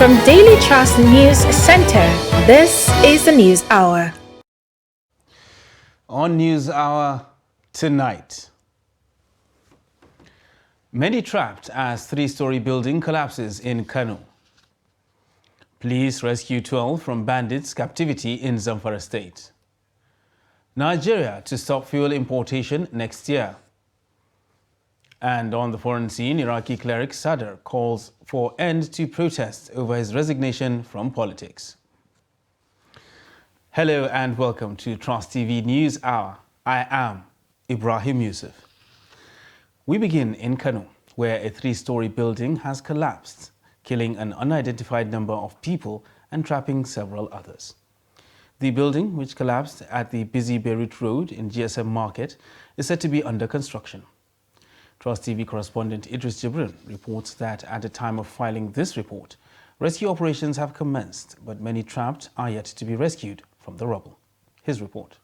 From Daily Trust News Center, this is the News Hour. On News Hour tonight, many trapped as three-story building collapses in Kano. Police rescue 12 from bandits' captivity in Zamfara State. Nigeria to stop fuel importation next year. And on the foreign scene, Iraqi cleric Sadr calls for end to protests over his resignation from politics. Hello and welcome to Trust TV News Hour. I am Ibrahim Yusuf. We begin in Kano, where a three-story building has collapsed, killing an unidentified number of people and trapping several others. The building, which collapsed at the busy Beirut Road in GSM Market, is said to be under construction. Trust TV correspondent Idris Jibril reports that at the time of filing this report, rescue operations have commenced, but many trapped are yet to be rescued from the rubble. His report.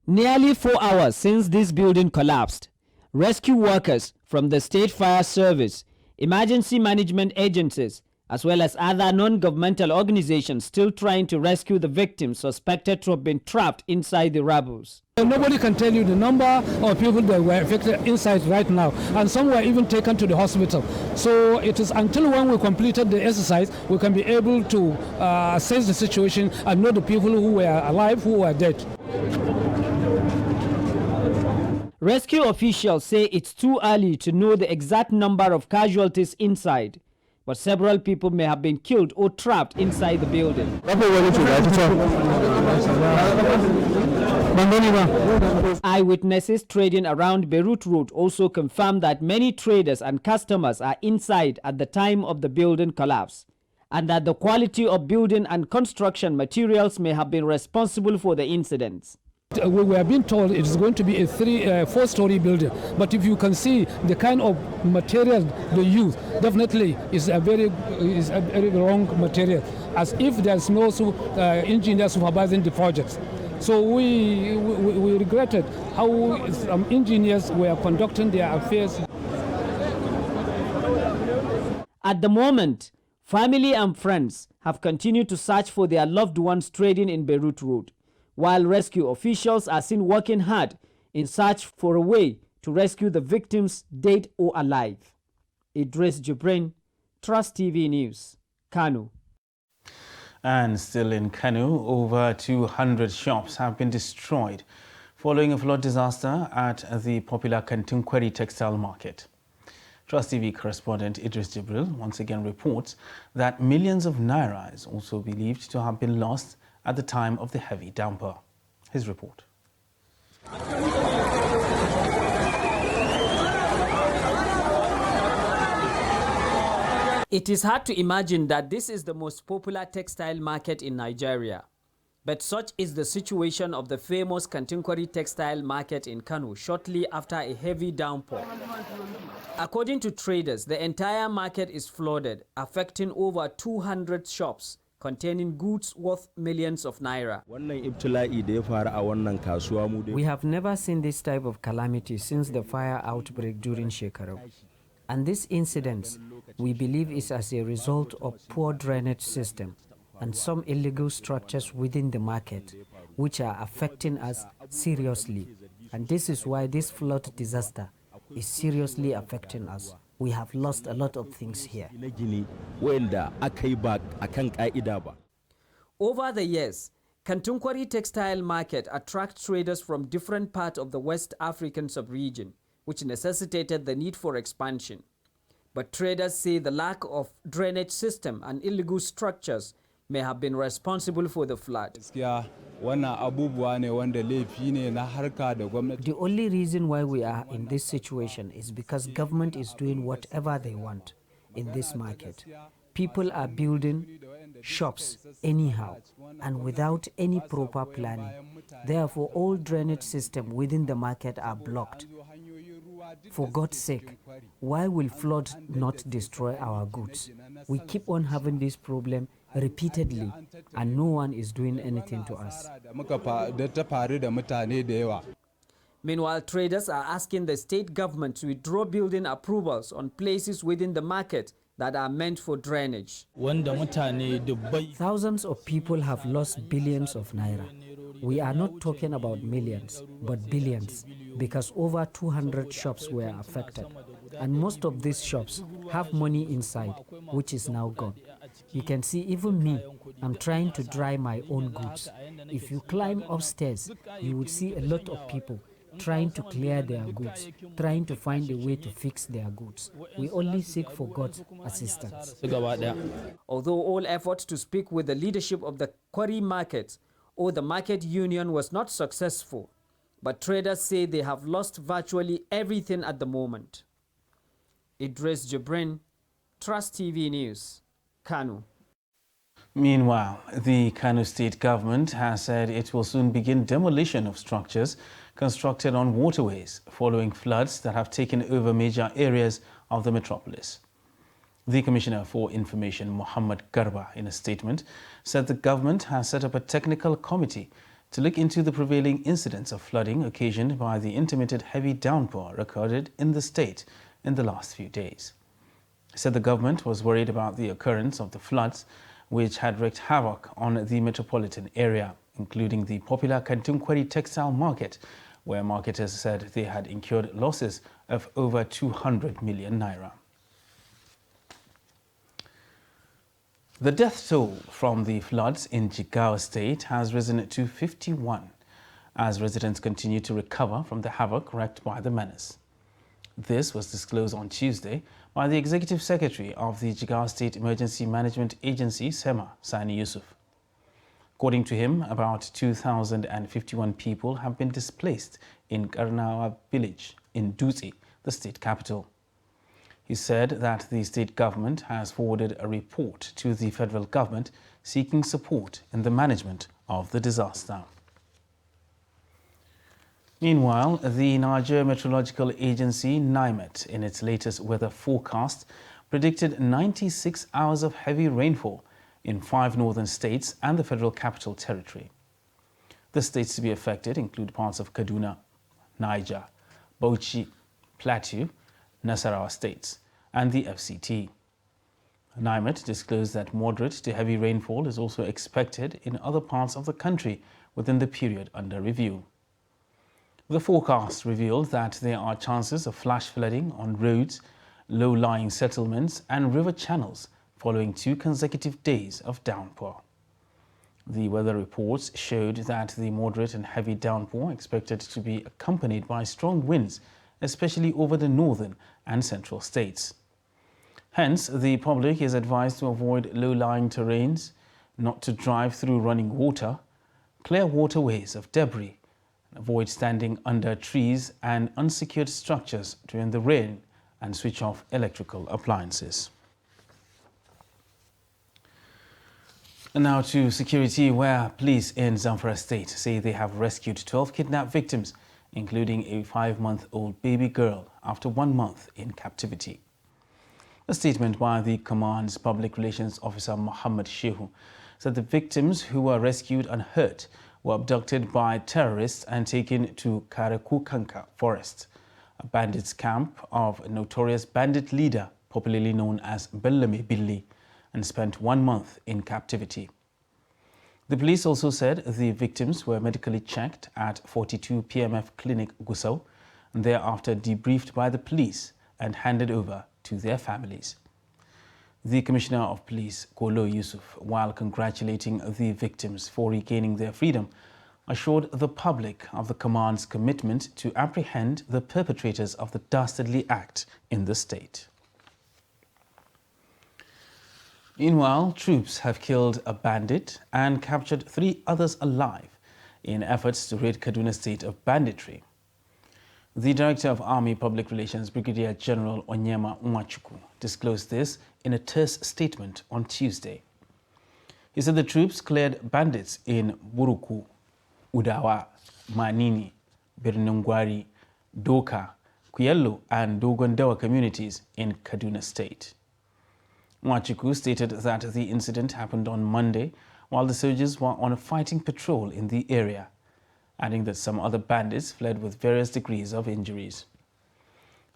Nearly 4 hours since this building collapsed, rescue workers from the State Fire Service, emergency management agencies, as well as other non-governmental organizations still trying to rescue the victims suspected to have been trapped inside the rubbles. Nobody can tell you the number of people that were affected inside right now, and some were even taken to the hospital. So it is until when we completed the exercise, we can be able to assess the situation and know the people who were alive, who were dead. Rescue officials say it's too early to know the exact number of casualties inside, but several people may have been killed or trapped inside the building. Eyewitnesses trading around Beirut Road also confirmed that many traders and customers are inside at the time of the building collapse, and that the quality of building and construction materials may have been responsible for the incidents. We were being told it is going to be a four-story building, but if you can see the kind of material they use, definitely is a very wrong material, as if there's no engineer supervising the projects. So we regretted how some engineers were conducting their affairs. At the moment, family and friends have continued to search for their loved ones trading in Beirut Road, while rescue officials are seen working hard in search for a way to rescue the victims, dead or alive. Idris Jibrin, Trust TV News, Kano. And still in Kano, over 200 shops have been destroyed following a flood disaster at the popular Kantunkwari textile market. Trust TV correspondent Idris Jibril once again reports that millions of naira is also believed to have been lost at the time of the heavy downpour. His report. It is hard to imagine that this is the most popular textile market in Nigeria. But such is the situation of the famous Kantunkwari textile market in Kano shortly after a heavy downpour. According to traders, the entire market is flooded, affecting over 200 shops containing goods worth millions of naira. We have never seen this type of calamity since the fire outbreak during Shekarau. And this incident, we believe, is as a result of poor drainage system and some illegal structures within the market, which are affecting us seriously. And this is why this flood disaster is seriously affecting us. We have lost a lot of things here. Over the years, Kantunkwari Textile Market attracts traders from different parts of the West African sub-region, which necessitated the need for expansion. But traders say the lack of drainage system and illegal structures may have been responsible for the flood. The only reason why we are in this situation is because government is doing whatever they want in this market. People are building shops anyhow and without any proper planning. Therefore, all drainage systems within the market are blocked. For God's sake, why will flood not destroy our goods? We keep on having this problem repeatedly and no one is doing anything to us. Meanwhile, traders are asking the state government to withdraw building approvals on places within the market that are meant for drainage. Thousands of people have lost billions of naira. We are not talking about millions, but billions, because over 200 shops were affected. And most of these shops have money inside, which is now gone. You can see even me, I'm trying to dry my own goods. If you climb upstairs, you would see a lot of people trying to clear their goods, trying to find a way to fix their goods. We only seek for God's assistance. Although all efforts to speak with the leadership of the quarry market or the market union was not successful, but traders say they have lost virtually everything at the moment. Idris Jibrin, Trust TV News, Kano. Meanwhile, the Kano state government has said it will soon begin demolition of structures constructed on waterways following floods that have taken over major areas of the metropolis. The Commissioner for Information, Muhammad Garba, in a statement, said the government has set up a technical committee to look into the prevailing incidents of flooding occasioned by the intermittent heavy downpour recorded in the state in the last few days. He said the government was worried about the occurrence of the floods, which had wreaked havoc on the metropolitan area, including the popular Kantun Quarry Textile Market, where marketers said they had incurred losses of over 200 million naira. The death toll from the floods in Jigawa State has risen to 51 as residents continue to recover from the havoc wreaked by the menace. This was disclosed on Tuesday by the Executive Secretary of the Jigawa State Emergency Management Agency, SEMA, Sani Yusuf. According to him, about 2,051 people have been displaced in Karnawa village in Dutse, the state capital. He said that the state government has forwarded a report to the federal government seeking support in the management of the disaster. Meanwhile, the Nigeria Meteorological Agency, NIMET, in its latest weather forecast, predicted 96 hours of heavy rainfall in 5 northern states and the Federal Capital Territory. The states to be affected include parts of Kaduna, Niger, Bauchi, Plateau, Nasarawa states, and the FCT. NIMET disclosed that moderate to heavy rainfall is also expected in other parts of the country within the period under review. The forecast revealed that there are chances of flash flooding on roads, low-lying settlements, and river channels following 2 consecutive days of downpour. The weather reports showed that the moderate and heavy downpour expected to be accompanied by strong winds, especially over the northern and central states. Hence, the public is advised to avoid low-lying terrains, not to drive through running water, clear waterways of debris, and avoid standing under trees and unsecured structures during the rain, and switch off electrical appliances. And now to security, where police in Zamfara State say they have rescued 12 kidnapped victims, including a 5-month-old baby girl, after 1 month in captivity. A statement by the command's public relations officer, Muhammad Shehu, said the victims, who were rescued unhurt, were abducted by terrorists and taken to Karekukanka Forest, a bandits' camp of a notorious bandit leader, popularly known as Bellamy Billy, and spent 1 month in captivity. The police also said the victims were medically checked at 42 PMF Clinic Gusau, and thereafter debriefed by the police and handed over to their families. The Commissioner of Police, Kolo Yusuf, while congratulating the victims for regaining their freedom, assured the public of the command's commitment to apprehend the perpetrators of the dastardly act in the state. Meanwhile, troops have killed a bandit and captured 3 others alive in efforts to rid Kaduna State of banditry. The Director of Army Public Relations, Brigadier General Onyema Nwachukwu, disclosed this in a terse statement on Tuesday. He said the troops cleared bandits in Buruku, Udawa, Manini, Birnungwari, Doka, Kuyello and Dogondawa communities in Kaduna State. Nwachukwu stated that the incident happened on Monday while the soldiers were on a fighting patrol in the area, adding that some other bandits fled with various degrees of injuries.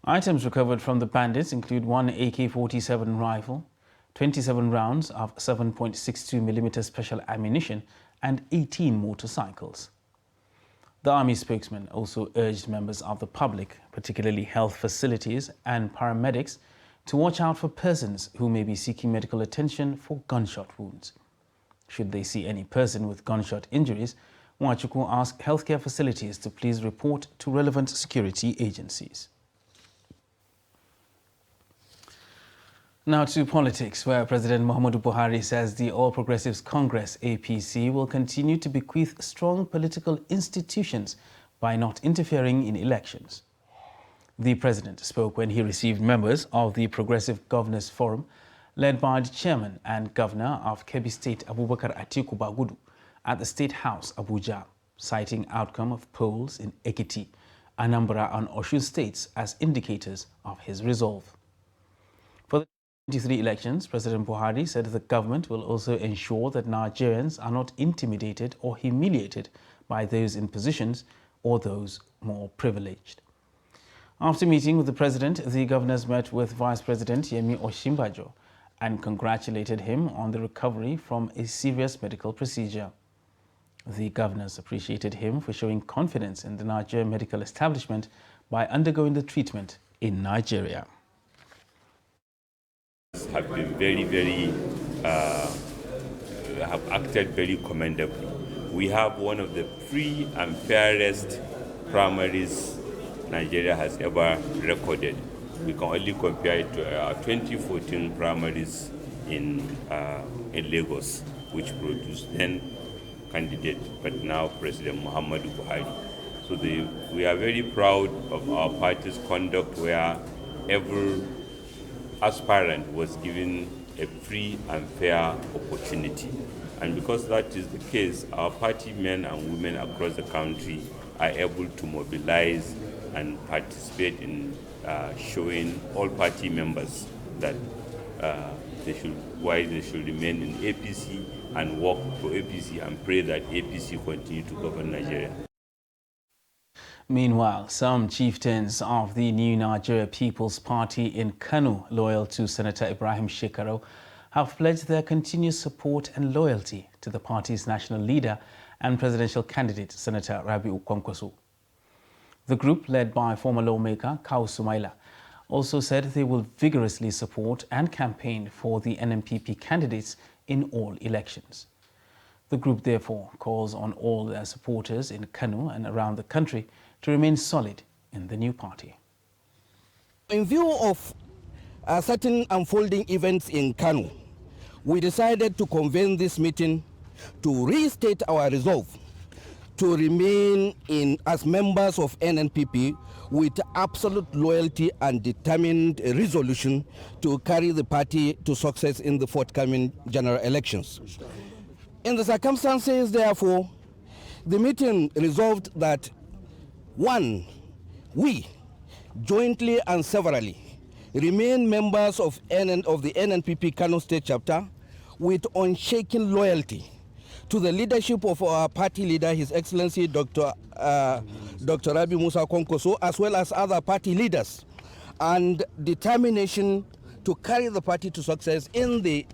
Items recovered from the bandits include one AK-47 rifle, 27 rounds of 7.62mm special ammunition, and 18 motorcycles. The Army spokesman also urged members of the public, particularly health facilities and paramedics, to watch out for persons who may be seeking medical attention for gunshot wounds. Should they see any person with gunshot injuries, Nwachukwu asked healthcare facilities to please report to relevant security agencies. Now to politics, where President Muhammadu Buhari says the All Progressives Congress, APC, will continue to bequeath strong political institutions by not interfering in elections. The president spoke when he received members of the Progressive Governors Forum, led by the chairman and governor of Kebbi State, Abubakar Atiku Bagudu, at the State House, Abuja, citing outcome of polls in Ekiti, Anambra and Osun states as indicators of his resolve. For the 2023 elections, President Buhari said the government will also ensure that Nigerians are not intimidated or humiliated by those in positions or those more privileged. After meeting with the president, the governors met with Vice President Yemi Osinbajo and congratulated him on the recovery from a serious medical procedure. The governors appreciated him for showing confidence in the Nigerian medical establishment by undergoing the treatment in Nigeria. Have been have acted very commendably. We have one of the free and fairest primaries Nigeria has ever recorded. We can only compare it to our 2014 primaries in Lagos, which produced then candidate, but now President Muhammadu Buhari. So we are very proud of our party's conduct, where every aspirant was given a free and fair opportunity. And because that is the case, our party men and women across the country are able to mobilize and participate in showing all party members that they should remain in APC and work for APC and pray that APC continue to govern Nigeria. Meanwhile, some chieftains of the New Nigeria People's Party in Kano, loyal to Senator Ibrahim Shekaru, have pledged their continued support and loyalty to the party's national leader and presidential candidate, Senator Rabiu Kwankwaso. The group, led by former lawmaker Kawu Sumaila, also said they will vigorously support and campaign for the NNPP candidates in all elections. The group therefore calls on all their supporters in Kano and around the country to remain solid in the new party. In view of certain unfolding events in Kano, we decided to convene this meeting to restate our resolve to remain as members of NNPP with absolute loyalty and determined resolution to carry the party to success in the forthcoming general elections. In the circumstances, therefore, the meeting resolved that, one, we jointly and severally remain members of the NNPP Kano State Chapter with unshaken loyalty to the leadership of our party leader, His Excellency Dr. Rabiu Musa Kwankwaso, as well as other party leaders, and determination to carry the party to success in the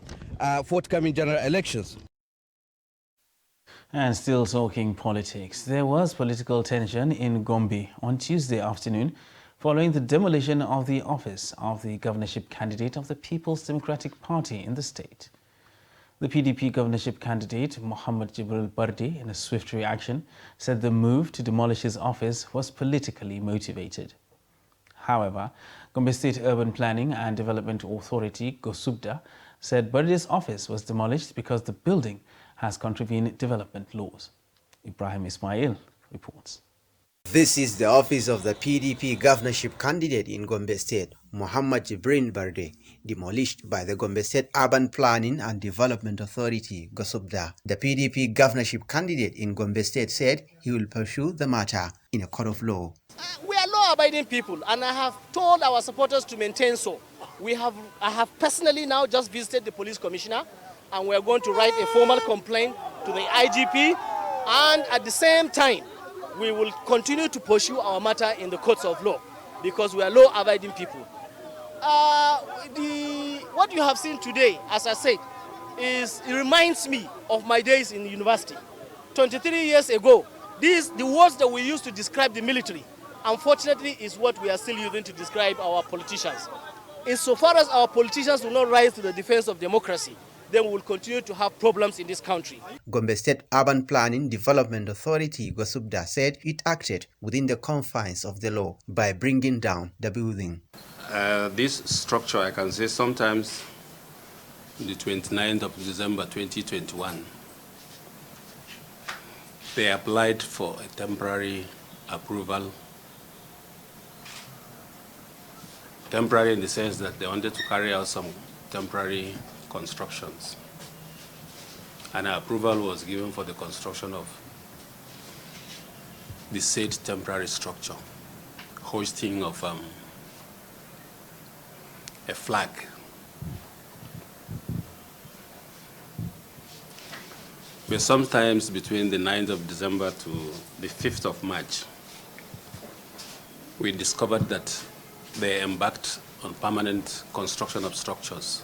forthcoming general elections. And still talking politics, there was political tension in Gombe on Tuesday afternoon following the demolition of the office of the governorship candidate of the People's Democratic Party in the state. The PDP governorship candidate, Muhammad Jibril Barde, in a swift reaction, said the move to demolish his office was politically motivated. However, Gombe State Urban Planning and Development Authority, GOSUBDA, said Barde's office was demolished because the building has contravened development laws. Ibrahim Ismail reports. This is the office of the PDP governorship candidate in Gombe State, Muhammad Jibril Barde, demolished by the Gombe State Urban Planning and Development Authority, GOSUBDA. The PDP governorship candidate in Gombe State said he will pursue the matter in a court of law. We are law-abiding people, and I have told our supporters to maintain so. I have personally now just visited the police commissioner, and we are going to write a formal complaint to the IGP, and at the same time, we will continue to pursue our matter in the courts of law because we are law-abiding people. What you have seen today, as I said, it reminds me of my days in university. 23 years ago, the words that we used to describe the military, unfortunately, is what we are still using to describe our politicians. Insofar as our politicians do not rise to the defense of democracy, then we will continue to have problems in this country. Gombe State Urban Planning Development Authority, GOSUBDA, said it acted within the confines of the law by bringing down the building. This structure, I can say sometimes the 29th of December 2021, they applied for a temporary approval. Temporary in the sense that they wanted to carry out some temporary constructions. And an approval was given for the construction of the said temporary structure, hoisting of a flag. But sometimes between the 9th of December to the 5th of March, we discovered that they embarked on permanent construction of structures.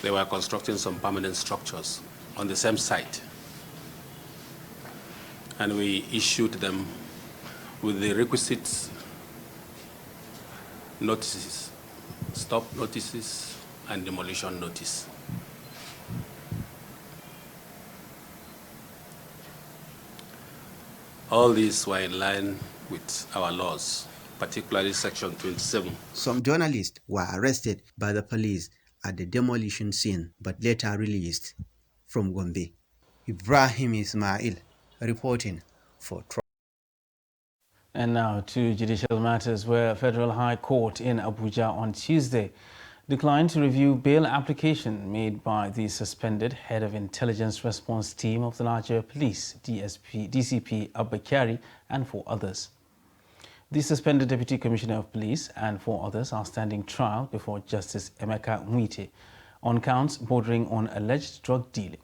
They were constructing some permanent structures on the same site. And we issued them with the requisite notices, stop notices and demolition notice. All these were in line with our laws, particularly Section 27. Some journalists were arrested by the police at the demolition scene, but later released. From Gombe, Ibrahim Ismail reporting for Trust. And now to judicial matters, where Federal High Court in Abuja on Tuesday declined to review bail application made by the suspended head of Intelligence Response Team of the Nigeria Police, DCP Abba Kyari, and 4 others. The suspended Deputy Commissioner of Police and 4 others are standing trial before Justice Emeka Nwite on counts bordering on alleged drug dealing.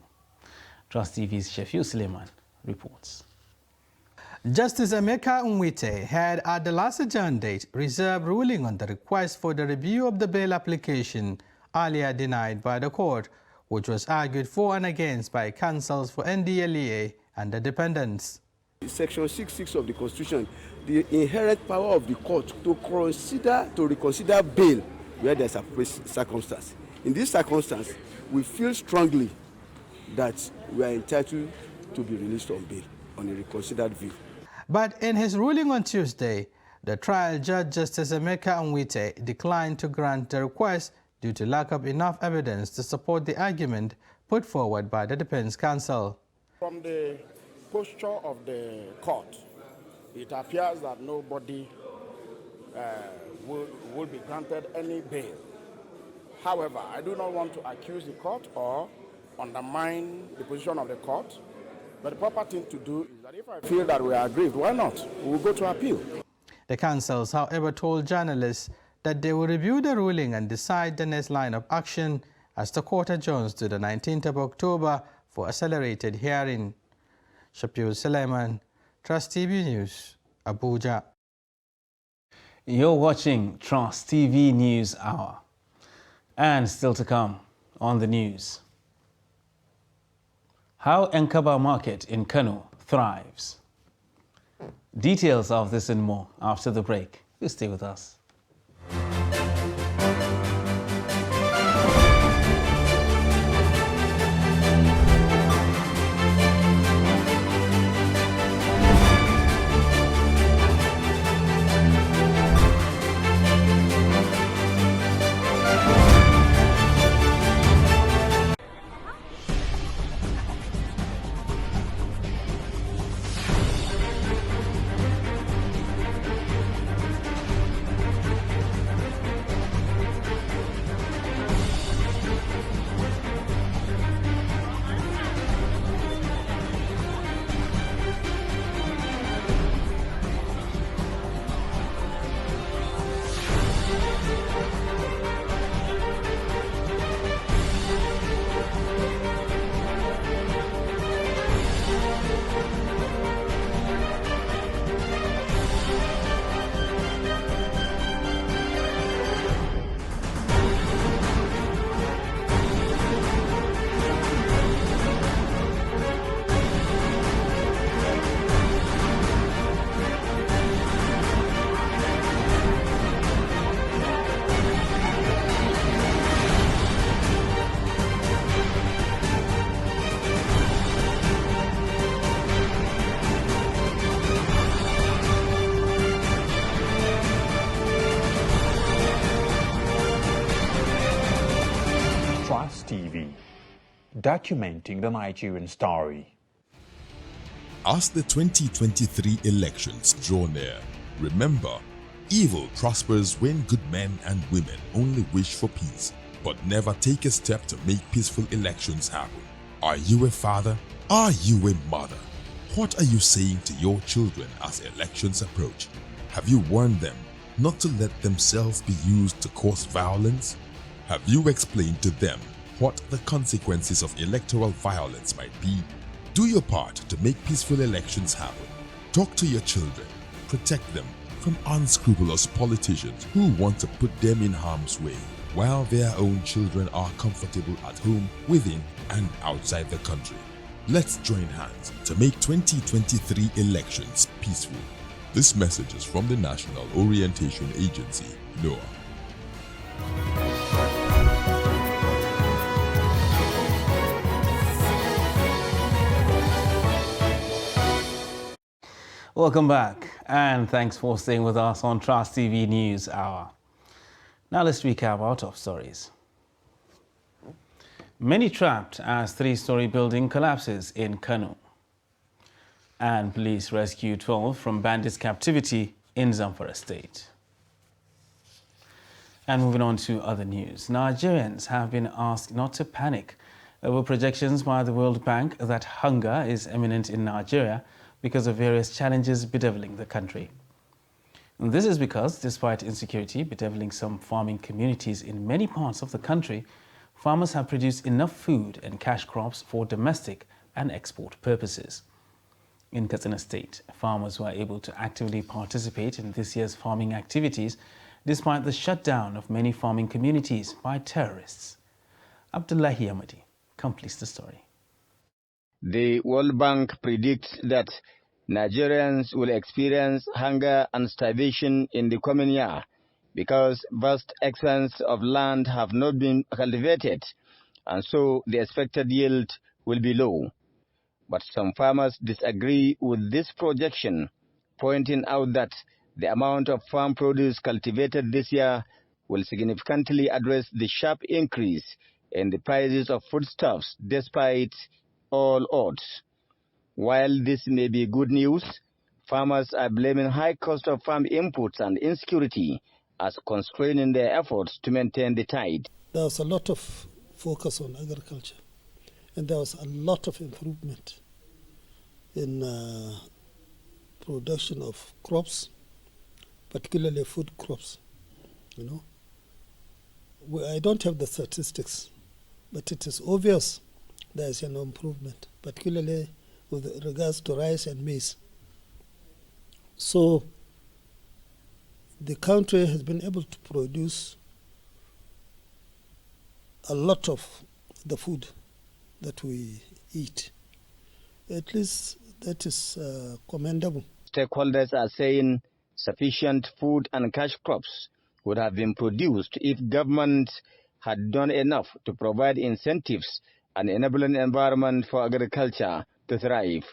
Trust TV's Shefiu Suleiman reports. Justice Emeka Nwite had at the last adjourned date reserved ruling on the request for the review of the bail application earlier denied by the court, which was argued for and against by counsels for NDLEA and the defendants. Section 6(6) of the Constitution, the inherent power of the court to reconsider bail where there's a circumstance. In this circumstance, we feel strongly that we are entitled to be released on bail on a reconsidered view. But in his ruling on Tuesday, the trial judge Justice Emeka Nwite declined to grant the request due to lack of enough evidence to support the argument put forward by the defense counsel. From the posture of the court, it appears that nobody will be granted any bail. However, I do not want to accuse the court or undermine the position of the court, but the proper thing to do is that if I feel that we are aggrieved, why not? We will go to appeal. The counsels, however, told journalists that they will review the ruling and decide the next line of action as the court adjourns to the 19th of October for accelerated hearing. Shefiu Suleiman, Trust TV News, Abuja. You're watching Trust TV News Hour. And still to come on the news. How Enkaba Market in Kano thrives. Details of this and more after the break. You stay with us. documenting the Nigerian story. As the 2023 elections draw near, remember, evil prospers when good men and women only wish for peace, but never take a step to make peaceful elections happen. Are you a father? Are you a mother? What are you saying to your children as elections approach? Have you warned them not to let themselves be used to cause violence? Have you explained to them what the consequences of electoral violence might be? Do your part to make peaceful elections happen. Talk to your children. Protect them from unscrupulous politicians who want to put them in harm's way, while their own children are comfortable at home, within and outside the country. Let's join hands to make 2023 elections peaceful. This message is from the National Orientation Agency, NOAA. Welcome back, and thanks for staying with us on Trust TV News Hour. Now let's recap our top stories. Many trapped as three-story building collapses in Kano. And police rescue 12 from bandits' captivity in Zamfara State. And moving on to other news, Nigerians have been asked not to panic over projections by the World Bank that hunger is imminent in Nigeria because of various challenges bedeviling the country. And this is because, despite insecurity bedeviling some farming communities in many parts of the country, farmers have produced enough food and cash crops for domestic and export purposes. In Katsina State, farmers were able to actively participate in this year's farming activities despite the shutdown of many farming communities by terrorists. Abdullahi Amadi completes the story. The World Bank predicts that Nigerians will experience hunger and starvation in the coming year because vast expanses of land have not been cultivated, and so the expected yield will be low. But some farmers disagree with this projection, pointing out that the amount of farm produce cultivated this year will significantly address the sharp increase in the prices of foodstuffs despite all odds. While this may be good news, farmers are blaming high cost of farm inputs and insecurity as constraining their efforts to maintain the tide. There was a lot of focus on agriculture, and there was a lot of improvement in production of crops, particularly food crops. I don't have the statistics, but it is obvious there is an improvement, particularly with regards to rice and maize. So the country has been able to produce a lot of the food that we eat. At least that is commendable. Stakeholders are saying sufficient food and cash crops would have been produced if government had done enough to provide incentives and enabling environment for agriculture to thrive.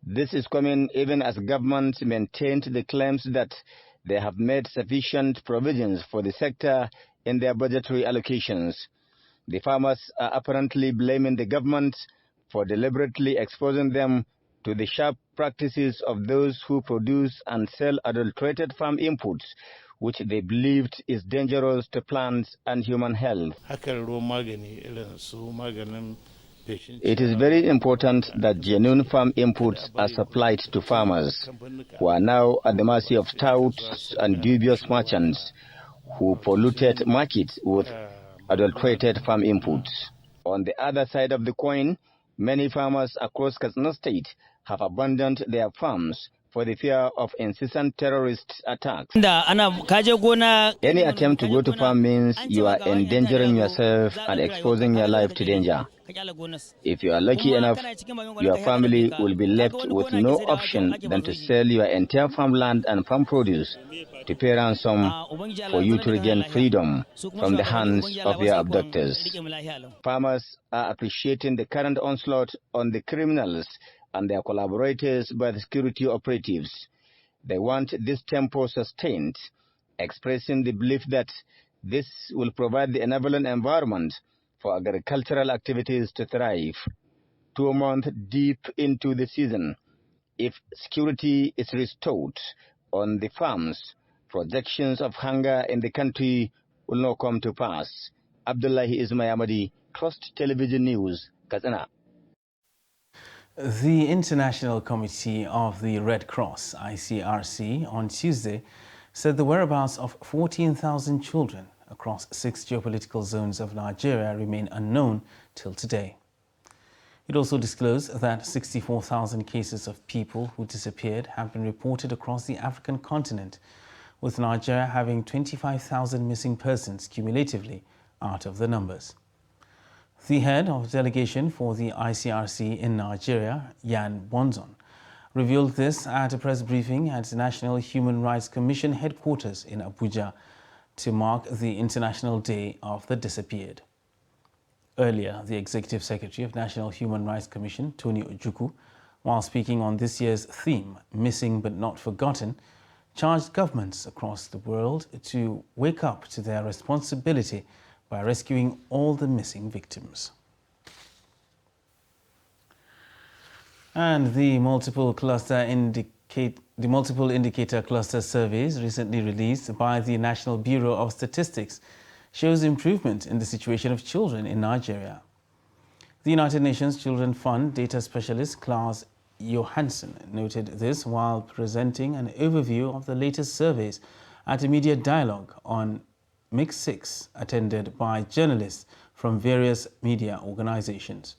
This is coming even as government maintained the claims that they have made sufficient provisions for the sector in their budgetary allocations. The farmers are apparently blaming the government for deliberately exposing them to the sharp practices of those who produce and sell adulterated farm inputs, which they believed is dangerous to plants and human health. It is very important that genuine farm inputs are supplied to farmers, who are now at the mercy of touts and dubious merchants who polluted markets with adulterated farm inputs. On the other side of the coin, many farmers across Katsina State have abandoned their farms for the fear of incessant terrorist attacks. Any attempt to go to farm means you are endangering yourself and exposing your life to danger. If you are lucky enough, your family will be left with no option than to sell your entire farmland and farm produce to pay ransom for you to regain freedom from the hands of your abductors. Farmers are appreciating the current onslaught on the criminals and their collaborators by the security operatives. They want this tempo sustained, expressing the belief that this will provide the enabling environment for agricultural activities to thrive. 2 months deep into the season, if security is restored on the farms, projections of hunger in the country will not come to pass. Abdullahi Ismayamadi, Trust Television News, Katsina. The International Committee of the Red Cross, ICRC, on Tuesday said the whereabouts of 14,000 children across 6 geopolitical zones of Nigeria remain unknown till today. It also disclosed that 64,000 cases of people who disappeared have been reported across the African continent, with Nigeria having 25,000 missing persons cumulatively out of the numbers. The head of delegation for the ICRC in Nigeria, Yan Bonzon, revealed this at a press briefing at the National Human Rights Commission headquarters in Abuja to mark the International Day of the Disappeared. Earlier, the Executive Secretary of National Human Rights Commission, Tony Ojukwu, while speaking on this year's theme, Missing but Not Forgotten, charged governments across the world to wake up to their responsibility by rescuing all the missing victims. And the multiple indicator cluster surveys recently released by the National Bureau of Statistics shows improvement in the situation of children in Nigeria. The United Nations Children Fund data specialist Klaus Johansson noted this while presenting an overview of the latest surveys at a media dialogue on Mix 6 attended by journalists from various media organizations.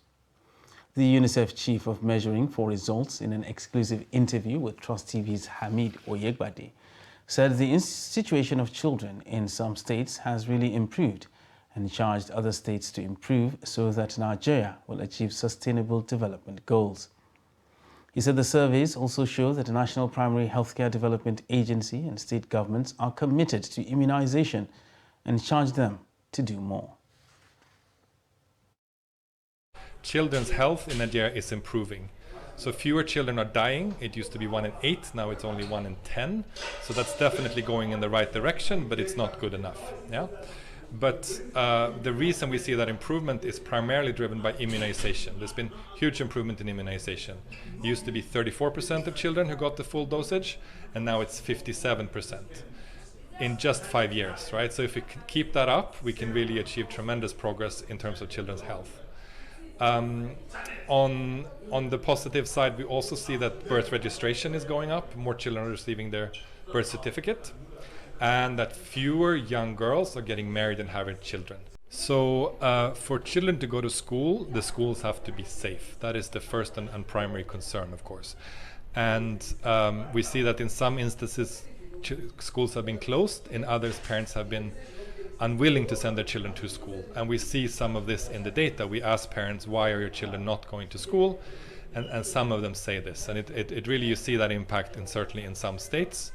The UNICEF Chief of Measuring for Results, in an exclusive interview with Trust TV's Hamid Oyegbade, said the situation of children in some states has really improved and charged other states to improve so that Nigeria will achieve sustainable development goals. He said the surveys also show that the National Primary Healthcare Development Agency and state governments are committed to immunization and charged them to do more. Children's health in Nigeria is improving. So fewer children are dying. It used to be 1 in 8, now it's only 1 in 10. So that's definitely going in the right direction, but it's not good enough. Yeah. But the reason we see that improvement is primarily driven by immunization. There's been huge improvement in immunization. It used to be 34% of children who got the full dosage, and now it's 57%. In just 5 years, right? So if we can keep that up, we can really achieve tremendous progress in terms of children's health. On the positive side, we also see that birth registration is going up. More children are receiving their birth certificate, and that fewer young girls are getting married and having children. So for children to go to school, the schools have to be safe. That is the first and primary concern, of course. And we see that in some instances, schools have been closed. In others, parents have been unwilling to send their children to school. And we see some of this in the data. We ask parents, why are your children not going to school? And some of them say this. And it really, you see that impact certainly in some states.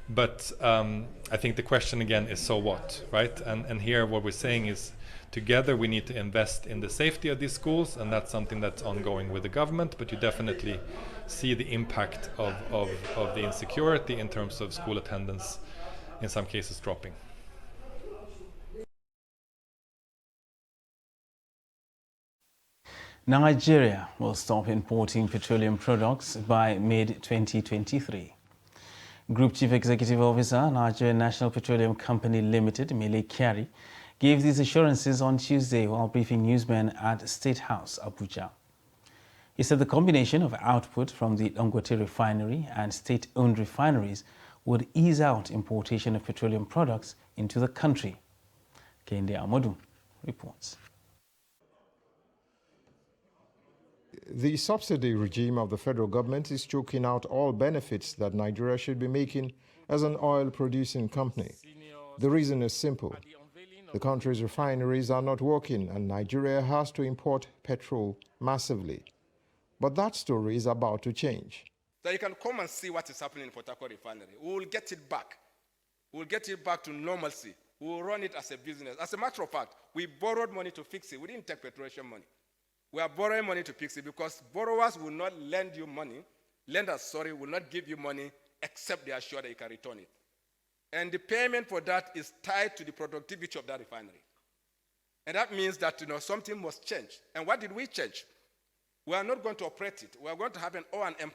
But I think the question again is, so what, right? And here what we're saying is, together we need to invest in the safety of these schools, and that's something that's ongoing with the government, but you definitely see the impact of the insecurity in terms of school attendance, in some cases dropping. Nigeria will stop importing petroleum products by mid-2023. Group Chief Executive Officer, Nigerian National Petroleum Company Limited, Mele Kyari, gave these assurances on Tuesday while briefing newsmen at State House, Abuja. He said the combination of output from the Dangote refinery and state-owned refineries would ease out importation of petroleum products into the country. Kende Amadou reports. The subsidy regime of the federal government is choking out all benefits that Nigeria should be making as an oil-producing company. The reason is simple. The country's refineries are not working and Nigeria has to import petrol massively. But that story is about to change. So you can come and see what is happening in Port Harcourt refinery. We will get it back. We will get it back to normalcy. We will run it as a business. As a matter of fact, we borrowed money to fix it. We didn't take petroleum money. We are borrowing money to fix it because borrowers will not lend you money. Lenders, will not give you money except they are sure that you can return it. And the payment for that is tied to the productivity of that refinery. And that means that something must change. And what did we change? We are not going to operate it. We are going to have an O&M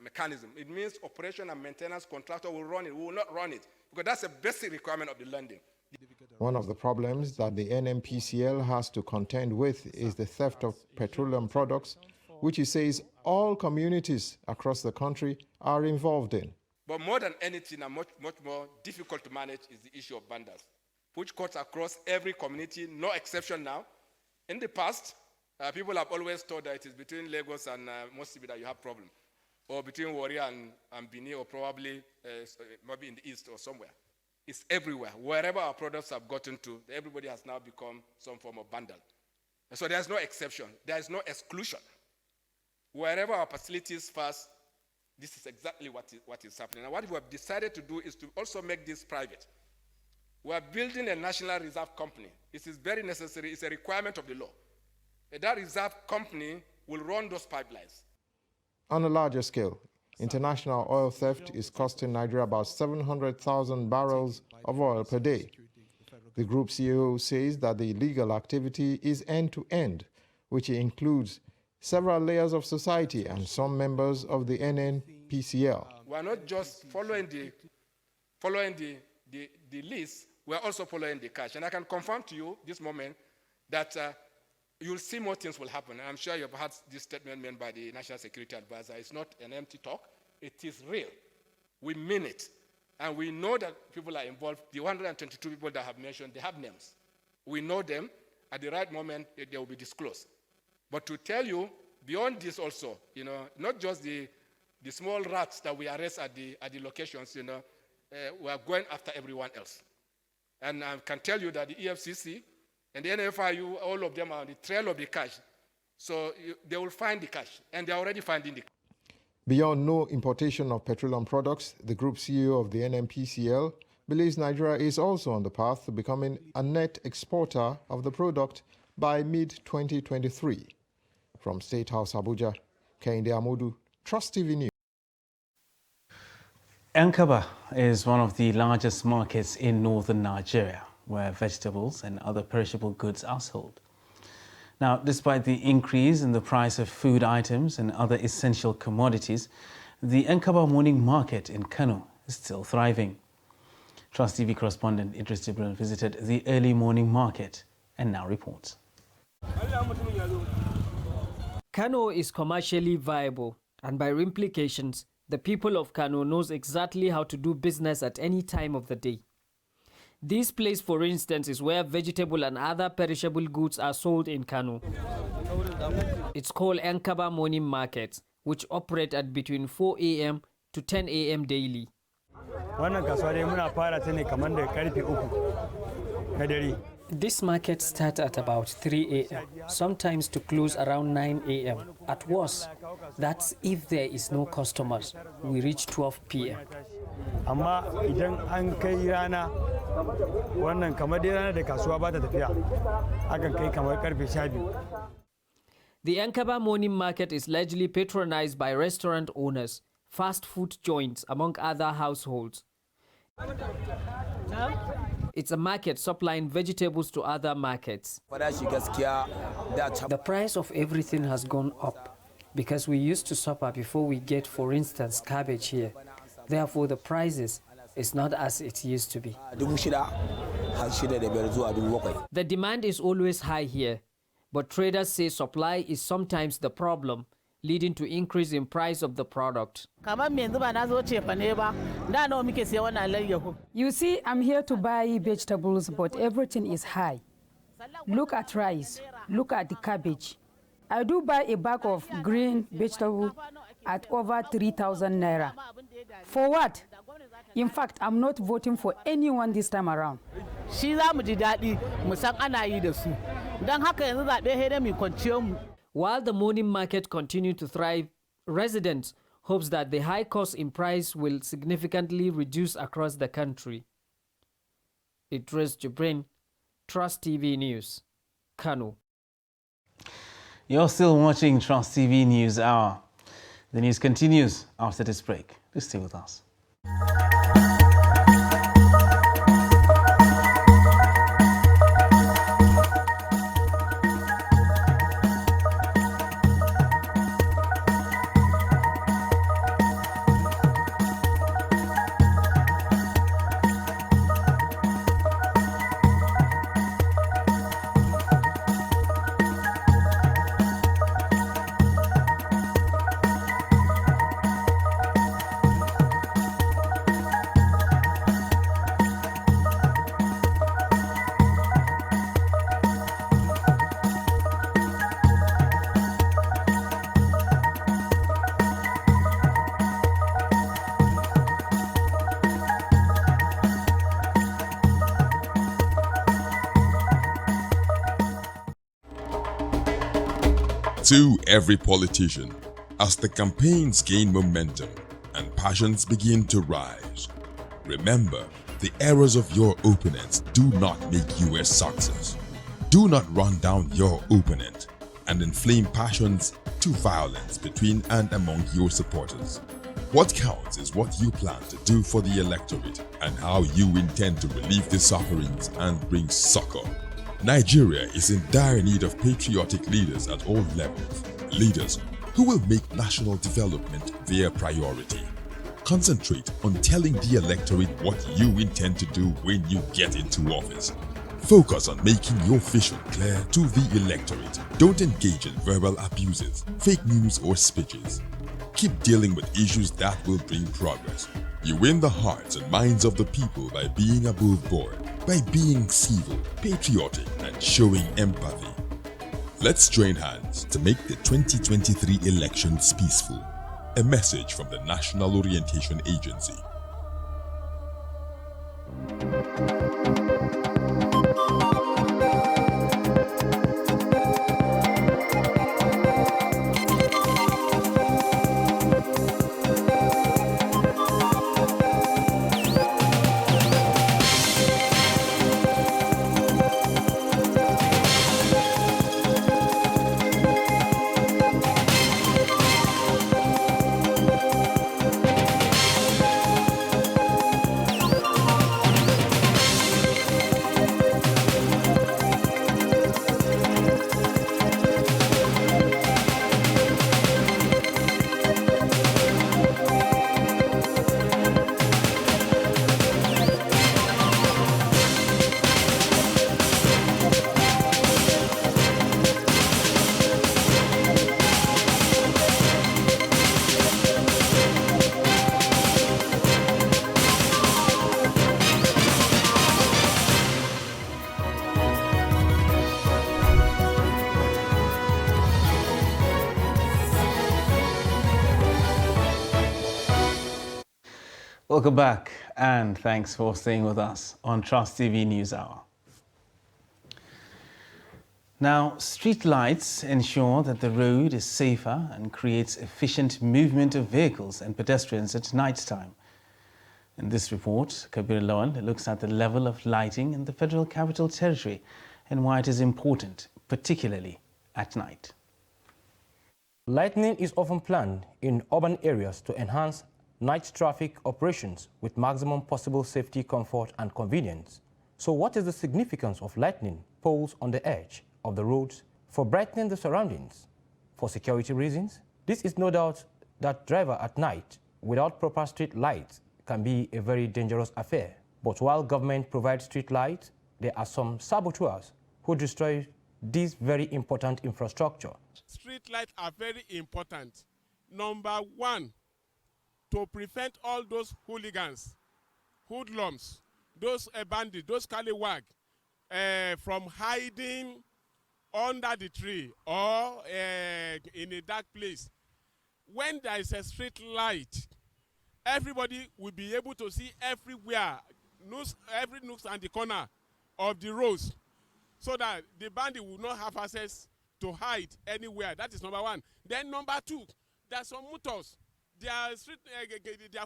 mechanism. It means operation and maintenance contractor will run it. We will not run it because that's a basic requirement of the landing. One of the problems that the NMPCL has to contend with is the theft of petroleum products, which he says all communities across the country are involved in. But more than anything, and much more difficult to manage, is the issue of vandals, which cuts across every community, no exception now. In the past, people have always thought that it is between Lagos and Mosibi that you have problem, or between Warrior and Bini, or probably maybe in the east or somewhere. It's everywhere. Wherever our products have gotten to, everybody has now become some form of vandal. And so there's no exception. There is no exclusion. Wherever our facilities pass, this is exactly what is happening. And what we have decided to do is to also make this private. We are building a national reserve company. This is very necessary. It's a requirement of the law. That reserve company will run those pipelines. On a larger scale, international oil theft is costing Nigeria about 700,000 barrels of oil per day. The group CEO says that the illegal activity is end-to-end, which includes several layers of society and some members of the NNPCL. We are not just following the list, we are also following the cash. And I can confirm to you this moment that you'll see more things will happen. And I'm sure you've heard this statement made by the National Security Advisor. It's not an empty talk. It is real. We mean it. And we know that people are involved. The 122 people that I have mentioned, they have names. We know them. At the right moment, they will be disclosed. But to tell you, beyond this also, not just the small rats that we arrest at the locations, we are going after everyone else. And I can tell you that the EFCC and the NFIU, all of them are on the trail of the cash. So they will find the cash, and they're already finding the cash. Beyond no importation of petroleum products, the group CEO of the NMPCL believes Nigeria is also on the path to becoming a net exporter of the product by mid-2023. From State House, Abuja, Kehinde Amodu, Trust TV News. Yankaba is one of the largest markets in northern Nigeria, where vegetables and other perishable goods are sold. Now, despite the increase in the price of food items and other essential commodities, the Yankaba morning market in Kano is still thriving. Trust TV correspondent Idris Jibril visited the early morning market and now reports. Kano is commercially viable, and by implications, the people of Kano knows exactly how to do business at any time of the day. This place, for instance, is where vegetable and other perishable goods are sold in Kano. It's called Yankaba Morning Market, which operate at between 4 a.m. to 10 a.m. daily. This market starts at about 3 a.m., sometimes to close around 9 a.m. At worst, that's if there is no customers. We reach 12 p.m. The Yankaba morning market is largely patronized by restaurant owners, fast food joints, among other households. It's a market supplying vegetables to other markets. The price of everything has gone up because we used to suffer before we get, for instance, cabbage here. Therefore, the prices is not as it used to be. The demand is always high here, but traders say supply is sometimes the problem, leading to increase in price of the product. You see, I'm here to buy vegetables, but everything is high. Look at rice, look at the cabbage. I do buy a bag of green vegetable at over 3,000 naira. For what? In fact, I'm not voting for anyone this time around. While the morning market continues to thrive, residents hope that the high cost in price will significantly reduce across the country. Idris Jibril, Trust TV News, Kano. You're still watching Trust TV News Hour. The news continues after this break. Please stay with us. To every politician, as the campaigns gain momentum and passions begin to rise, remember, the errors of your opponents do not make you a success. Do not run down your opponent and inflame passions to violence between and among your supporters. What counts is what you plan to do for the electorate and how you intend to relieve the sufferings and bring succor. Nigeria is in dire need of patriotic leaders at all levels. Leaders who will make national development their priority. Concentrate on telling the electorate what you intend to do when you get into office. Focus on making your vision clear to the electorate. Don't engage in verbal abuses, fake news or speeches. Keep dealing with issues that will bring progress. You win the hearts and minds of the people by being above board, by being civil, patriotic, and showing empathy. Let's join hands to make the 2023 elections peaceful. A message from the National Orientation Agency. Welcome back, and thanks for staying with us on Trust TV News Hour. Now, street lights ensure that the road is safer and creates efficient movement of vehicles and pedestrians at night time. In this report, Kabir Lawal looks at the level of lighting in the Federal Capital Territory and why it is important, particularly at night. Lighting is often planned in urban areas to enhance night traffic operations with maximum possible safety, comfort, and convenience. So what is the significance of lighting poles on the edge of the roads for brightening the surroundings? For security reasons, this is no doubt that driver at night without proper street lights can be a very dangerous affair. But while government provides street lights, there are some saboteurs who destroy this very important infrastructure. Street lights are very important. Number one, to prevent all those hooligans, hoodlums, those bandits, those scallywag from hiding under the tree or in a dark place. When there is a street light, everybody will be able to see everywhere, every nook and the corner of the roads, so that the bandit will not have access to hide anywhere. That is number one. Then number two, there are some motors. Their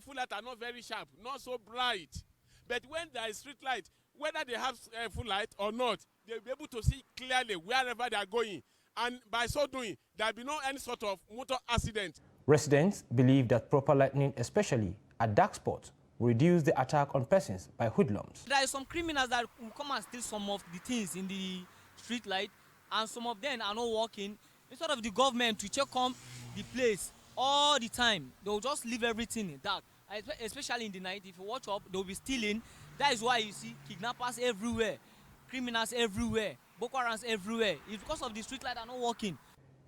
full light are not very sharp, not so bright. But when there is street light, whether they have full light or not, they'll be able to see clearly wherever they are going. And by so doing, there will be no any sort of motor accident. Residents believe that proper lighting, especially at dark spots, will reduce the attack on persons by hoodlums. There are some criminals that will come and steal some of the things in the street light, and some of them are not working. Instead of the government to check on the place all the time, they will just leave everything in dark. Especially in the night, if you watch up, they will be stealing. That is why you see kidnappers everywhere, criminals everywhere, Boko Harams everywhere. It's because of the street light are not working.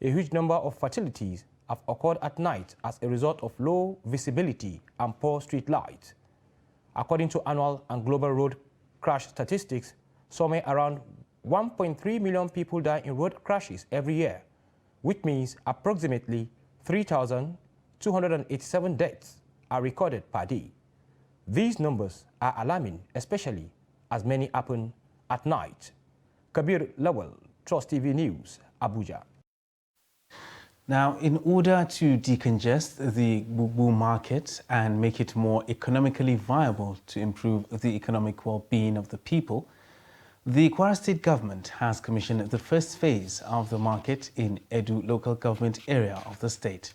A huge number of fatalities have occurred at night as a result of low visibility and poor street light. According to annual and global road crash statistics, somewhere around 1.3 million people die in road crashes every year, which means approximately 3,287 deaths are recorded per day. These numbers are alarming, especially as many happen at night. Kabir Lawal, Trust TV News, Abuja. Now, in order to decongest the Bubu market and make it more economically viable to improve the economic well-being of the people, the Kwara State government has commissioned the first phase of the market in Edu local government area of the state.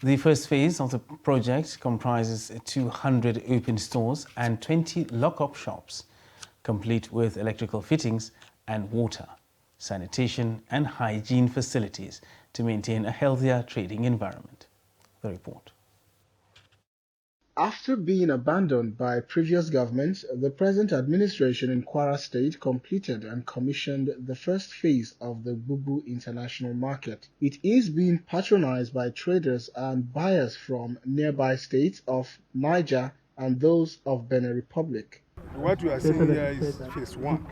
The first phase of the project comprises 200 open stores and 20 lock-up shops, complete with electrical fittings and water, sanitation and hygiene facilities to maintain a healthier trading environment. The report. After being abandoned by previous governments, the present administration in Kwara State completed and commissioned the first phase of the Bubu International Market. It is being patronized by traders and buyers from nearby states of Niger and those of Benin Republic. What we are seeing here is phase 1.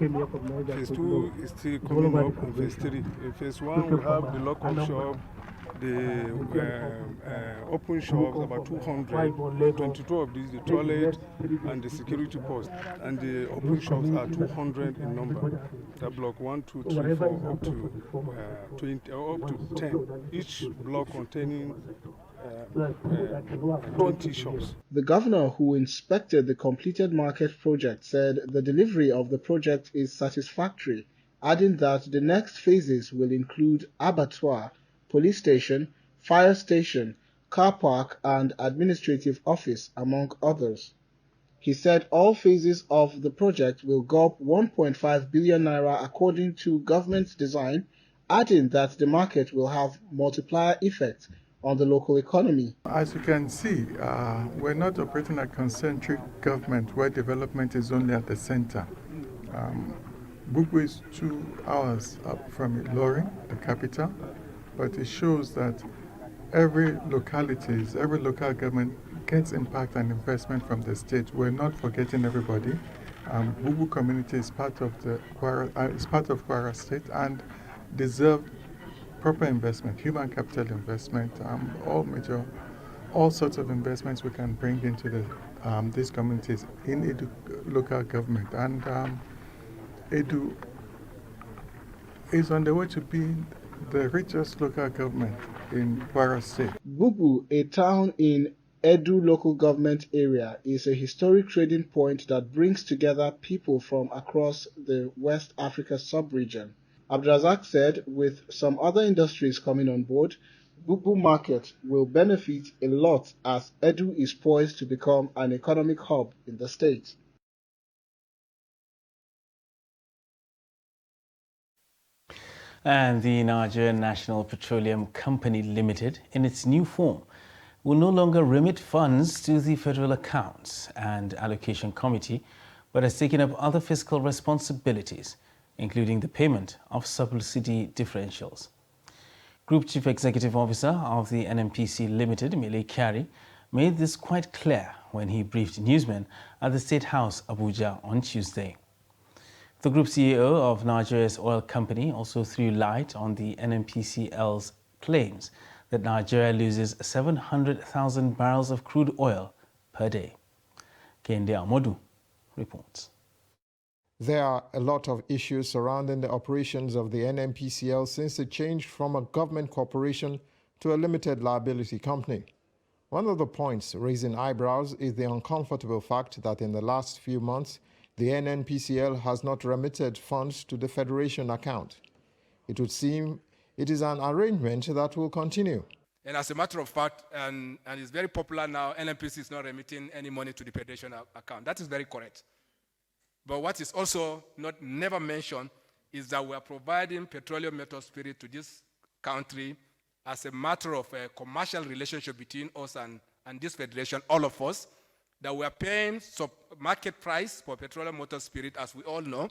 Phase 2 is still coming up, and phase 3. In phase 1, we have the lock-up shop, the open shops, about 200, 22 of these, the toilet and the security post. And the open shops are 200 in number. That block 1, 2, 3, 4, up to 20, up to 10. Each block containing 20 shops. The governor who inspected the completed market project said the delivery of the project is satisfactory, adding that the next phases will include abattoir, police station, fire station, car park and administrative office, among others. He said all phases of the project will gulp 1.5 billion naira according to government design, adding that the market will have multiplier effect on the local economy. As you can see, we're not operating a concentric government where development is only at the center. Bubu is 2 hours up from Ilorin, the capital, but it shows that every local government gets impact and investment from the state. We're not forgetting everybody. Bubu community is part of Kwara State and deserve proper investment, human capital investment, all sorts of investments we can bring into these communities in Edu local government. And Edu is on the way to being the richest local government in Kwara State. Bubu, a town in Edu local government area, is a historic trading point that brings together people from across the West Africa sub-region. Abdrazak said with some other industries coming on board, Bubu market will benefit a lot as Edu is poised to become an economic hub in the state. And the Nigerian National Petroleum Company Limited, in its new form, will no longer remit funds to the Federal Accounts and Allocation Committee, but has taken up other fiscal responsibilities, including the payment of subsidy differentials. Group Chief Executive Officer of the NNPC Limited, Mele Kyari, made this quite clear when he briefed newsmen at the State House, Abuja, on Tuesday. The Group CEO of Nigeria's oil company also threw light on the NNPCL's claims that Nigeria loses 700,000 barrels of crude oil per day. Kende Amodu reports. There are a lot of issues surrounding the operations of the NNPCL since it changed from a government corporation to a limited liability company. One of the points raising eyebrows is the uncomfortable fact that in the last few months, the NNPCL has not remitted funds to the Federation account. It would seem it is an arrangement that will continue. And as a matter of fact, and it's very popular now, NNPC is not remitting any money to the Federation account. That is very correct. But what is also never mentioned is that we are providing petroleum metal spirit to this country as a matter of a commercial relationship between us and this federation, all of us, that we are paying market price for petroleum metal spirit, as we all know.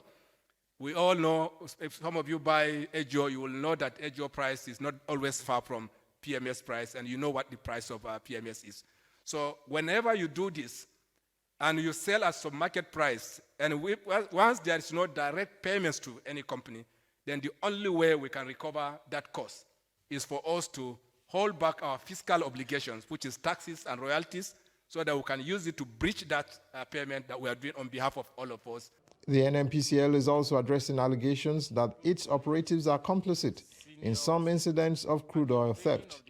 We all know, if some of you buy EJO, you will know that EJO price is not always far from PMS price, and you know what the price of PMS is. So whenever you do this, and you sell at some market price, and once there is no direct payments to any company, then the only way we can recover that cost is for us to hold back our fiscal obligations, which is taxes and royalties, so that we can use it to breach that payment that we are doing on behalf of all of us. The NNPCL is also addressing allegations that its operatives are complicit in some incidents of crude oil theft.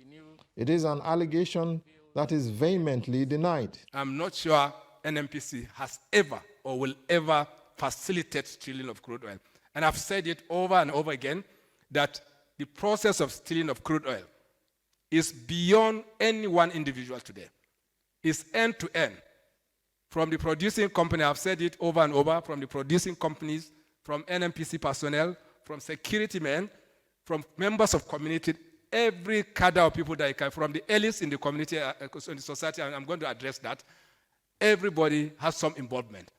It is an allegation that is vehemently denied. I'm not sure NNPC has ever or will ever facilitate stealing of crude oil. And I've said it over and over again that the process of stealing of crude oil is beyond any one individual today. It's end to end. From the producing company, I've said it over and over, from the producing companies, from NNPC personnel, from security men, from members of community, every cadre of people that can, from the elites in the community, in the society, and I'm going to address that, everybody has some involvement.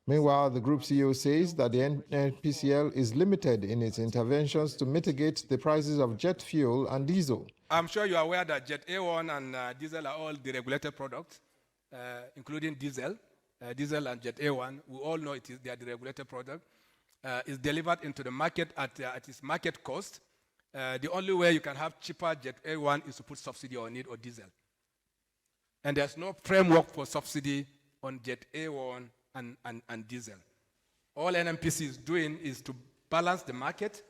Meanwhile, the group CEO says that the NPCL is limited in its interventions to mitigate the prices of jet fuel and diesel. I'm sure you are aware that Jet A1 and diesel are all deregulated products, including diesel. Diesel and Jet A1, we all know they are deregulated product. It's delivered into the market at its market cost. The only way you can have cheaper Jet A1 is to put subsidy on it or diesel. And there's no framework for subsidy on Jet A1 and diesel. All NNPC is doing is to balance the market.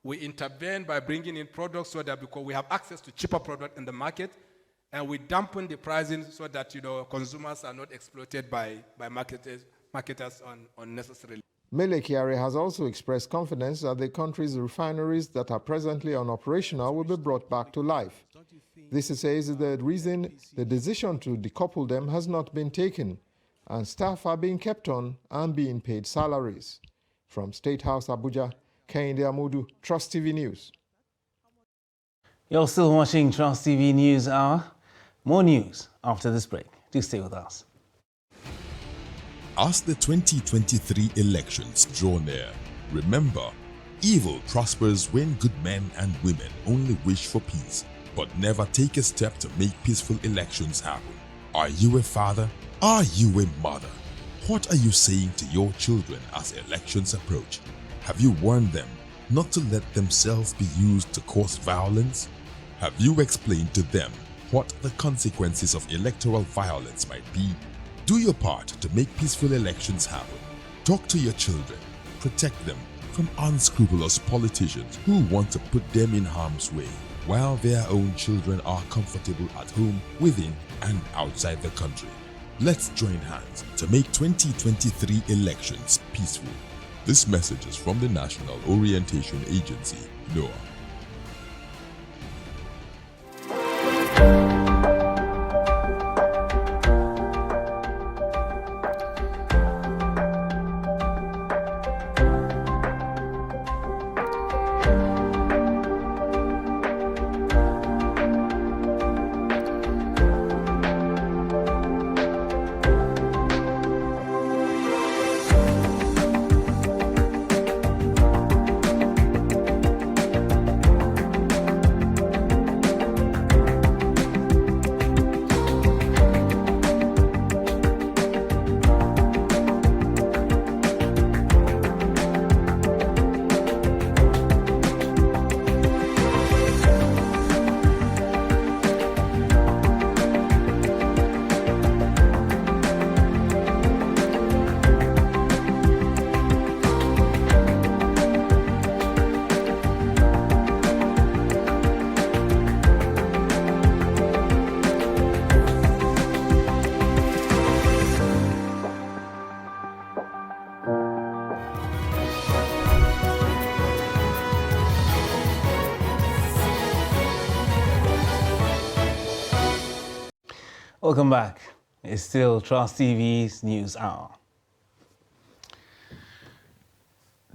We intervene by bringing in products so that because we have access to cheaper product in the market, and we dampen the pricing so that consumers are not exploited by marketers unnecessarily. Mele Kyari has also expressed confidence that the country's refineries that are presently unoperational will be brought back to life. This, he says, is the reason the decision to decouple them has not been taken, and staff are being kept on and being paid salaries. From State House, Abuja, Kehinde Amudu, Trust TV News. You're still watching Trust TV News Hour. More news after this break. Do stay with us. As the 2023 elections draw near, remember, evil prospers when good men and women only wish for peace, but never take a step to make peaceful elections happen. Are you a father? Are you a mother? What are you saying to your children as elections approach? Have you warned them not to let themselves be used to cause violence? Have you explained to them what the consequences of electoral violence might be? Do your part to make peaceful elections happen. Talk to your children. Protect them from unscrupulous politicians who want to put them in harm's way, while their own children are comfortable at home, within and outside the country. Let's join hands to make 2023 elections peaceful. This message is from the National Orientation Agency, NOAA. Welcome back. It's still Trust TV's News Hour.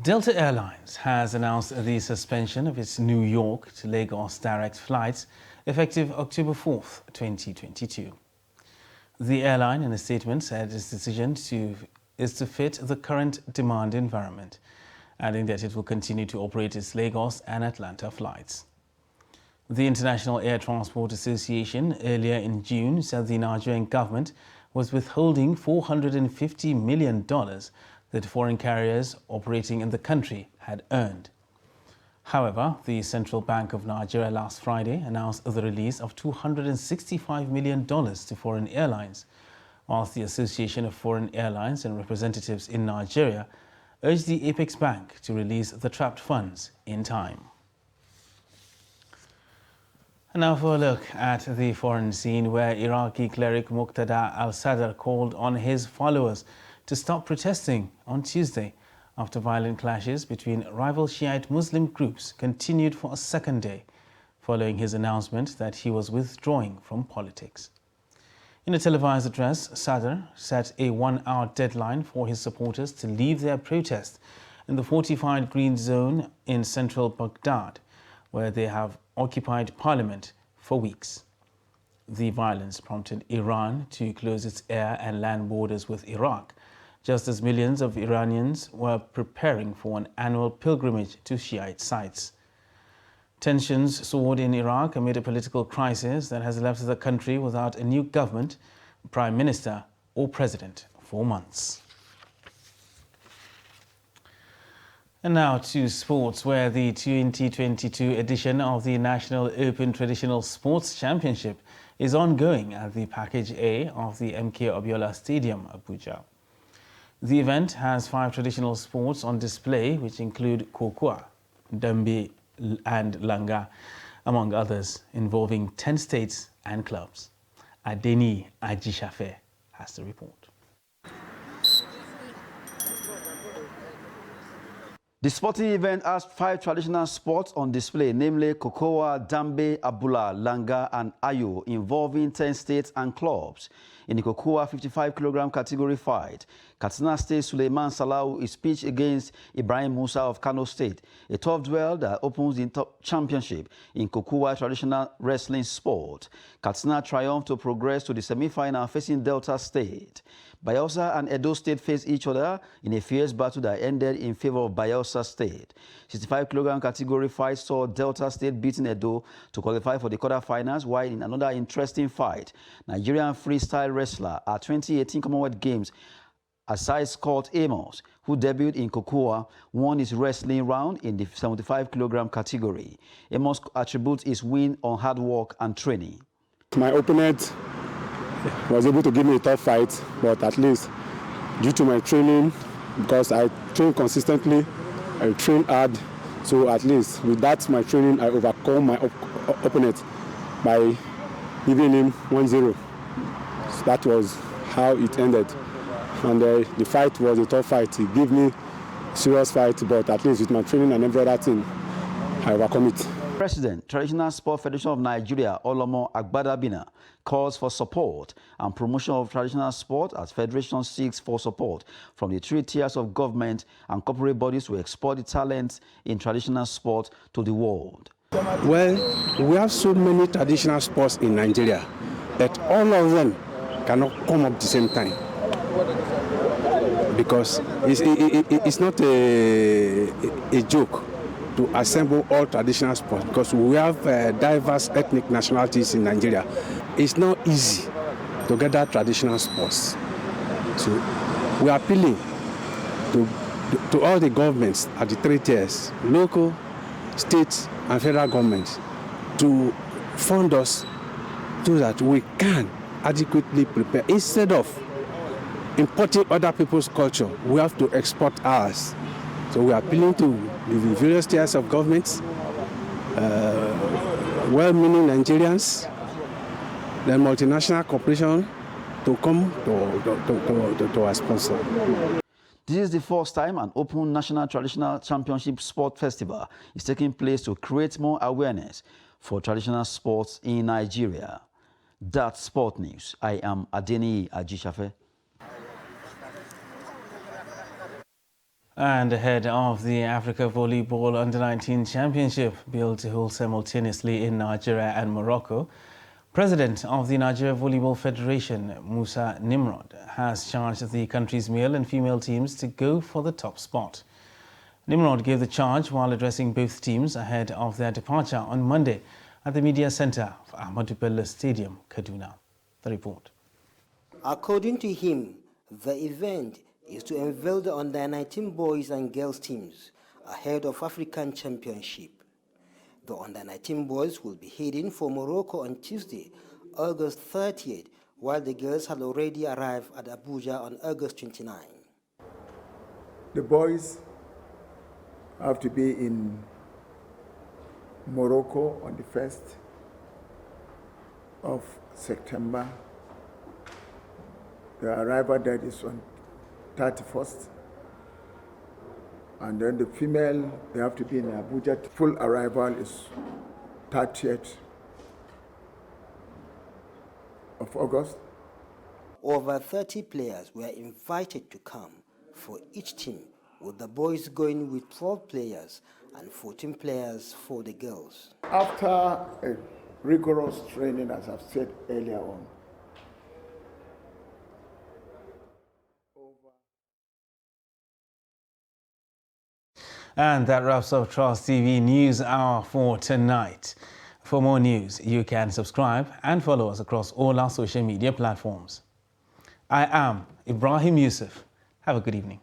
Delta Airlines has announced the suspension of its New York to Lagos direct flights effective October 4th, 2022. The airline, in a statement, said its decision is to fit the current demand environment, adding that it will continue to operate its Lagos and Atlanta flights. The International Air Transport Association earlier in June said the Nigerian government was withholding $450 million that foreign carriers operating in the country had earned. However, the Central Bank of Nigeria last Friday announced the release of $265 million to foreign airlines, whilst the Association of Foreign Airlines and Representatives in Nigeria urged the Apex Bank to release the trapped funds in time. And now for a look at the foreign scene, where Iraqi cleric Muqtada al-Sadr called on his followers to stop protesting on Tuesday after violent clashes between rival Shiite Muslim groups continued for a second day, following his announcement that he was withdrawing from politics. In a televised address, Sadr set a one-hour deadline for his supporters to leave their protest in the fortified Green Zone in central Baghdad, where they have occupied parliament for weeks. The violence prompted Iran to close its air and land borders with Iraq, just as millions of Iranians were preparing for an annual pilgrimage to Shiite sites. Tensions soared in Iraq amid a political crisis that has left the country without a new government, prime minister or president for months. And now to sports, where the 2022 edition of the National Open Traditional Sports Championship is ongoing at the Package A of the MK Abiola Stadium, Abuja. The event has 5 traditional sports on display, which include Kokwa, Dambe, and Langa, among others, involving 10 states and clubs. Adeni Ajishafe has the report. The sporting event has 5 traditional sports on display, namely Kokowa, Dambe, Abula, Langa, and Ayo, involving 10 states and clubs. In the Kokowa 55-kilogram category fight, Katsina State Suleiman Salau is pitched against Ibrahim Musa of Kano State, a tough duel that opens the top championship in Kokowa traditional wrestling sport. Katsina triumphed to progress to the semi-final facing Delta State. Bayelsa and Edo State faced each other in a fierce battle that ended in favor of Bayelsa State. 65-kilogram category fight saw Delta State beating Edo to qualify for the quarterfinals, while in another interesting fight, Nigerian freestyle wrestler at 2018 Commonwealth Games, Asai Scott Amos, who debuted in Kokowa, won his wrestling round in the 75-kilogram category. Amos attributes his win on hard work and training. My opponent was able to give me a tough fight, but at least due to my training, because I train consistently, I train hard, so at least with that my training, I overcome my opponent by giving him 1-0. So that was how it ended. And the fight was a tough fight. He gave me a serious fight, but at least with my training and every other thing, I overcome it. President, Traditional Sport Federation of Nigeria, Olomo Agbadabina, calls for support and promotion of traditional sport as Federation seeks for support from the 3 tiers of government and corporate bodies to export the talents in traditional sport to the world. Well, we have so many traditional sports in Nigeria that all of them cannot come up at the same time, because it's not a joke to assemble all traditional sports, because we have diverse ethnic nationalities in Nigeria. It's not easy to gather traditional sports. So we are appealing to all the governments at the 3 tiers, local, state, and federal governments, to fund us so that we can adequately prepare. Instead of importing other people's culture, we have to export ours. So we are appealing to the various tiers of governments, well-meaning Nigerians, the multinational corporation, to come to our sponsor. This is the first time an open National Traditional Championship Sport Festival is taking place to create more awareness for traditional sports in Nigeria. That's Sport News. I am Adeni Ajishafe. And ahead of the Africa Volleyball Under-19 Championship billed to hold simultaneously in Nigeria and Morocco, President of the Nigeria Volleyball Federation, Musa Nimrod, has charged the country's male and female teams to go for the top spot. Nimrod gave the charge while addressing both teams ahead of their departure on Monday at the Media Center of Ahmadu Bello Stadium, Kaduna. The report. According to him, the event is to unveil the Under-19 boys and girls teams ahead of African Championship. The Under-19 boys will be heading for Morocco on Tuesday, August 30th, while the girls had already arrived at Abuja on August 29. The boys have to be in Morocco on the 1st, of September. The arrival date is on 31st. And then the female, they have to be in Abuja. Full arrival is 30th of August. Over 30 players were invited to come for each team, with the boys going with 12 players and 14 players for the girls. After a rigorous training, as I've said earlier on, And that wraps up Trust TV News Hour for tonight. For more news, you can subscribe and follow us across all our social media platforms. I am Ibrahim Yusuf. Have a good evening.